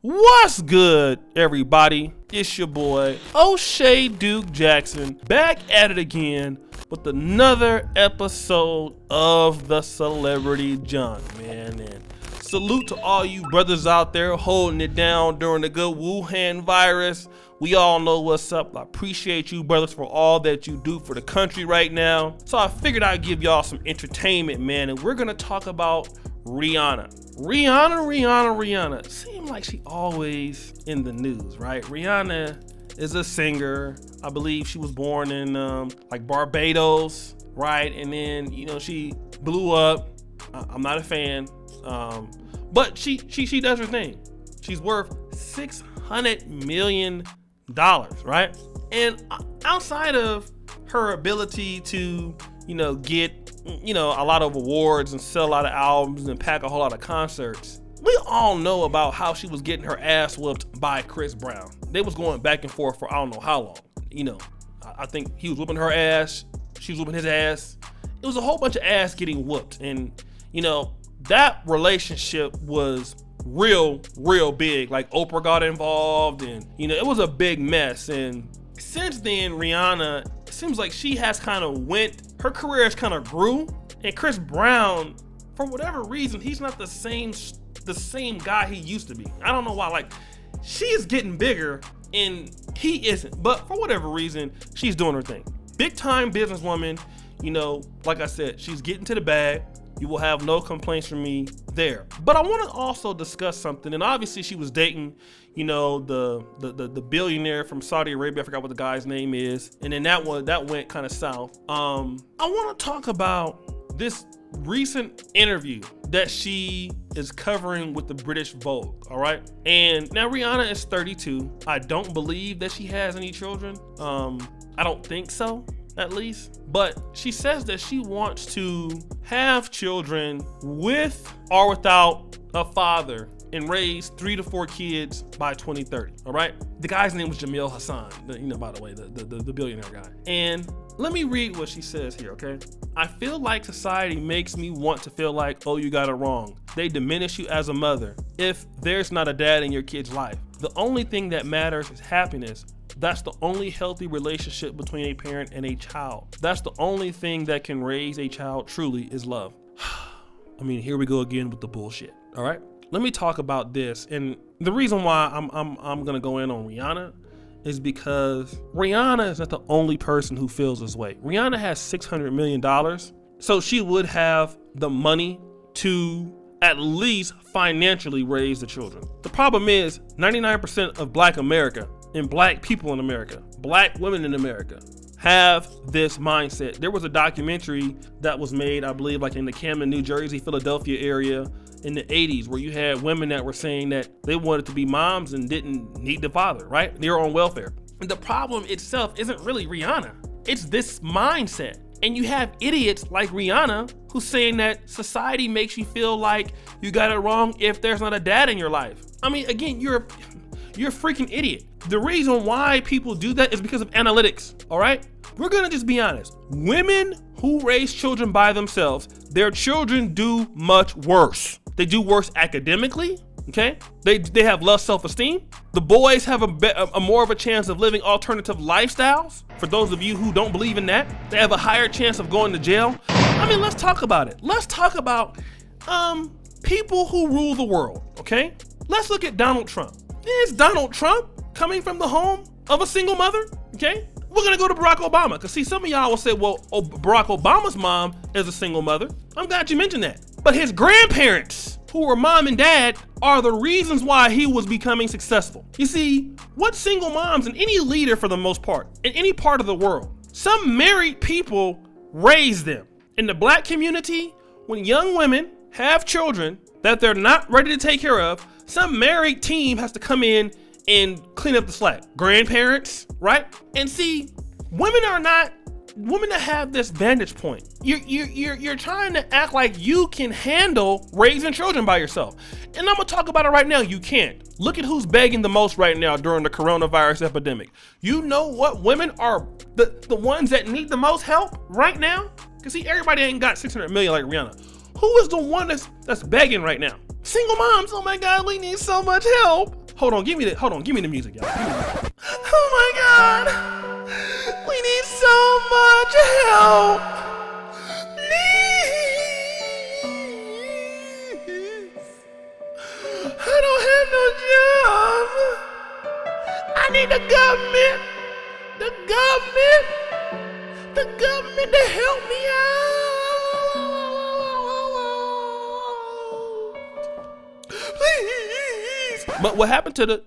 What's good, everybody? It's your boy, O'Shea Duke Jackson, back at it again with another episode of the Celebrity Junk, man. And salute to all you brothers out there holding it down during the good Wuhan virus. We all know what's up. I appreciate you brothers for all that you do for the country right now. So I figured I'd give y'all some entertainment, man. And we're gonna talk about Rihanna. Rihanna. Seems like she always in the news, right? Rihanna is a singer. I believe she was born in like Barbados, right? And then, you know, she blew up. I'm not a fan, but she does her thing. She's worth $600 million, right? And outside of her ability to, you know, get, you know, a lot of awards and sell a lot of albums and pack a whole lot of concerts, we all know about how she was getting her ass whooped by Chris Brown. They was going back and forth for I don't know how long. You know, I think he was whooping her ass, she was whooping his ass. It was a whole bunch of ass getting whooped. And, you know, that relationship was real big. Like Oprah got involved and, you know, it was a big mess. And since then, Rihanna, it seems like she has kind of her career has kind of grew, and Chris Brown, for whatever reason, he's not the same guy he used to be. I don't know why. Like, she is getting bigger and he isn't, but for whatever reason, she's doing her thing. Big time businesswoman, you know, like I said, she's getting to the bag. You will have no complaints from me there. But I want to also discuss something, and obviously she was dating, you know, the billionaire from Saudi Arabia. I forgot what the guy's name is. And then that went kind of south. I want to talk about this recent interview that she is covering with the British Vogue, all right? And now Rihanna is 32. I don't believe that she has any children. I don't think so, at least. But she says that she wants to have children with or without a father and raise 3 to 4 kids by 2030, all right? The guy's name was Jamil Hassan, you know, by the way, the billionaire guy. And let me read what she says here, okay? I feel like society makes me want to feel like, oh, you got it wrong. They diminish you as a mother if there's not a dad in your kid's life. The only thing that matters is happiness. That's the only healthy relationship between a parent and a child. That's the only thing that can raise a child truly is love. I mean, here we go again with the bullshit, all right? Let me talk about this. And the reason why I'm gonna go in on Rihanna is because Rihanna is not the only person who feels this way. Rihanna has $600 million, so she would have the money to at least financially raise the children. The problem is 99% of Black America and Black people in America, Black women in America, have this mindset. There was a documentary that was made, I believe, like in the Camden, New Jersey, Philadelphia area in the 80s, where you had women that were saying that they wanted to be moms and didn't need the father, right? They were on welfare. And the problem itself isn't really Rihanna. It's this mindset. And you have idiots like Rihanna who's saying that society makes you feel like you got it wrong if there's not a dad in your life. I mean, again, you're a freaking idiot. The reason why people do that is because of analytics, all right? We're gonna just be honest. Women who raise children by themselves, their children do much worse. They do worse academically, okay? They have less self-esteem. The boys have a more of a chance of living alternative lifestyles. For those of you who don't believe in that, they have a higher chance of going to jail. I mean, let's talk about it. Let's talk about people who rule the world, okay? Let's look at Donald Trump. Is Donald Trump coming from the home of a single mother, okay? We're gonna go to Barack Obama, because see, some of y'all will say, well, Barack Obama's mom is a single mother. I'm glad you mentioned that. But his grandparents, who were mom and dad, are the reasons why he was becoming successful. You see, what single moms, and any leader for the most part, in any part of the world, some married people raise them. In the Black community, when young women have children that they're not ready to take care of, some married team has to come in and clean up the slack. Grandparents, right? And see, women that have this vantage point, you're trying to act like you can handle raising children by yourself. And I'm gonna talk about it right now. You can't. Look at who's begging the most right now during the coronavirus epidemic. You know what women are the ones that need the most help right now? Because see, everybody ain't got 600 million like Rihanna. Who is the one that's begging right now? Single moms. Oh my God, we need so much help. Hold on, give me the music, y'all. Oh my God, we need so much help. Please, I don't have no job. I need the government to help me out. Please. But what happened to the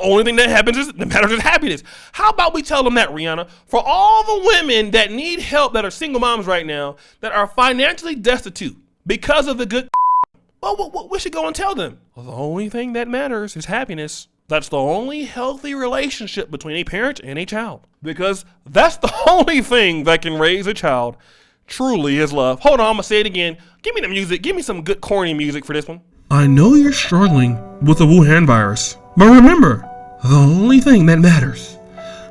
only thing that matters is happiness. How about we tell them that, Rihanna? For all the women that need help, that are single moms right now, that are financially destitute because of the good, well, we should go and tell them. Well, the only thing that matters is happiness. That's the only healthy relationship between a parent and a child. Because that's the only thing that can raise a child truly is love. Hold on, I'm gonna say it again. Give me the music. Give me some good corny music for this one. I know you're struggling with the Wuhan virus, but remember, the only thing that matters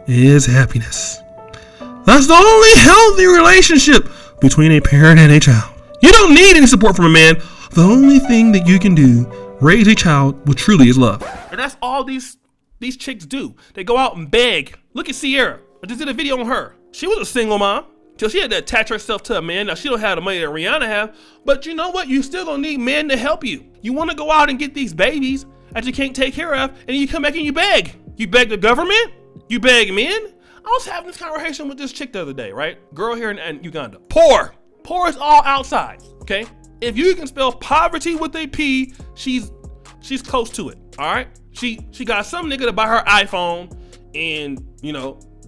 is happiness. That's the only healthy relationship between a parent and a child. You don't need any support from a man. The only thing that you can do, raise a child, with truly is love. And that's all these chicks do. They go out and beg. Look at Sierra. I just did a video on her. She was a single mom till she had to attach herself to a man. Now she don't have the money that Rihanna have, but you know what? You still don't need men to help you. You want to go out and get these babies that you can't take care of, and you come back and you beg. You beg the government. You beg men. I was having this conversation with this chick the other day, right? Girl here in Uganda. Poor is all outside. Okay. If you can spell poverty with a P, she's close to it. All right. She got some nigga to buy her iPhone, and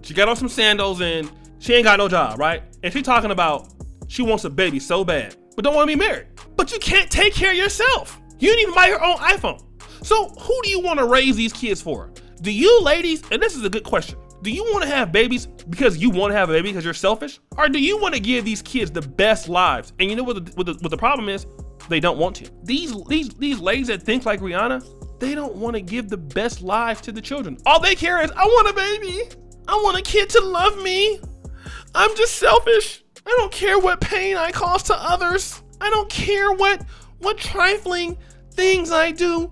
she got on some sandals, and she ain't got no job, right? And she talking about she wants a baby so bad, but don't want to be married. But you can't take care of yourself. You didn't even buy your own iPhone. So who do you want to raise these kids for? Do you ladies, and this is a good question, do you want to have babies because you want to have a baby because you're selfish? Or do you want to give these kids the best lives? And you know what the problem is? They don't want to. These ladies that think like Rihanna, they don't want to give the best lives to the children. All they care is, I want a baby. I want a kid to love me. I'm just selfish. I don't care what pain I cause to others. I don't care what trifling things I do.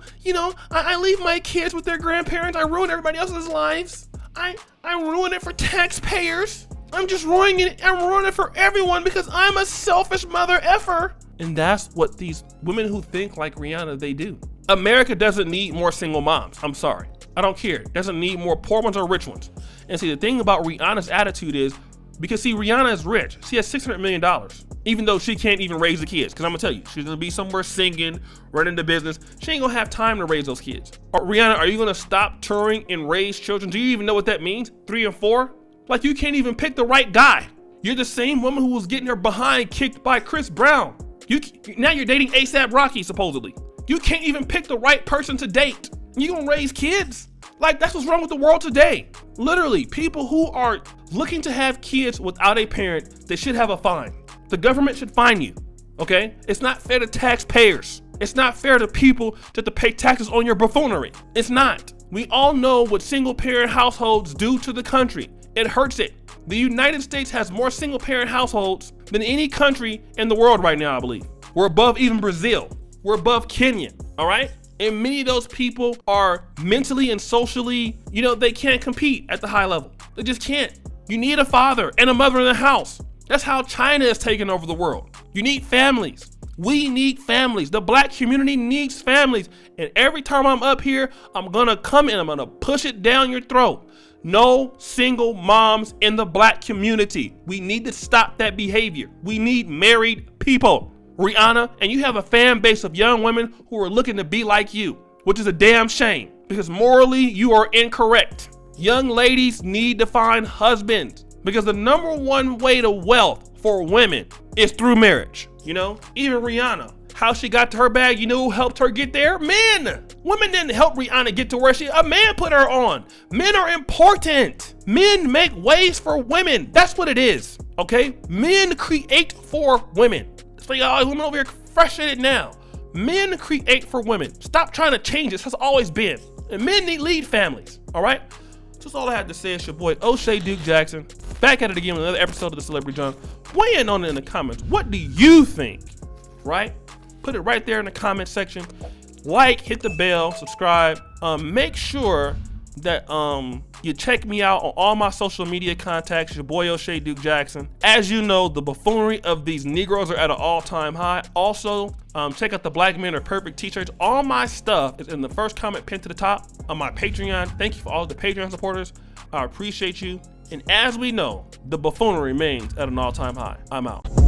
I leave my kids with their grandparents. I ruin everybody else's lives. I ruin it for taxpayers. I'm just ruining it. I'm ruining it for everyone because I'm a selfish mother effer. And that's what these women who think like Rihanna, they do. America doesn't need more single moms. I'm sorry. I don't care. It doesn't need more poor ones or rich ones. And see, the thing about Rihanna's attitude is, because see, Rihanna is rich. She has $600 million, even though she can't even raise the kids. Because I'm gonna tell you, she's gonna be somewhere singing, running the business. She ain't gonna have time to raise those kids. Rihanna, are you gonna stop touring and raise children? Do you even know what that means? 3 and 4? Like, you can't even pick the right guy. You're the same woman who was getting her behind kicked by Chris Brown. Now you're dating A$AP Rocky, supposedly. You can't even pick the right person to date. You gonna raise kids? Like, that's what's wrong with the world today. Literally, people who are looking to have kids without a parent, they should have a fine. The government should fine you, okay? It's not fair to taxpayers. It's not fair to people to pay taxes on your buffoonery. It's not. We all know what single parent households do to the country. It hurts it. The United States has more single parent households than any country in the world right now, I believe. We're above even Brazil. We're above Kenya, all right? And many of those people are mentally and socially, they can't compete at the high level. They just can't. You need a father and a mother in the house. That's how China is taking over the world. You need families. We need families. The black community needs families. And every time I'm up here, I'm gonna come in, I'm gonna push it down your throat. No single moms in the black community. We need to stop that behavior. We need married people. Rihanna, and you have a fan base of young women who are looking to be like you, which is a damn shame because morally you are incorrect. Young ladies need to find husbands because the number one way to wealth for women is through marriage. Even Rihanna, how she got to her bag, who helped her get there? Men. Women didn't help Rihanna get to where a man put her on. Men are important. Men make ways for women. That's what it is, okay? Men create for women. So y'all women over here frustrated now. Men create for women. Stop trying to change it. This has always been. And men need lead families, all right? That's all I had to say. It's your boy, O'Shea Duke Jackson. Back at it again with another episode of the Celebrity Junk. Weigh in on it in the comments. What do you think, right? Put it right there in the comment section. like, hit the bell, subscribe. Make sure that you check me out on all my social media contacts. Your boy O'Shea Duke Jackson. As you know, the buffoonery of these Negroes are at an all-time high. Also, check out the Black Men Are Perfect t-shirts. All my stuff is in the first comment pinned to the top on my Patreon. Thank you for all the Patreon supporters. I appreciate you. And as we know, the buffoonery remains at an all-time high. I'm out.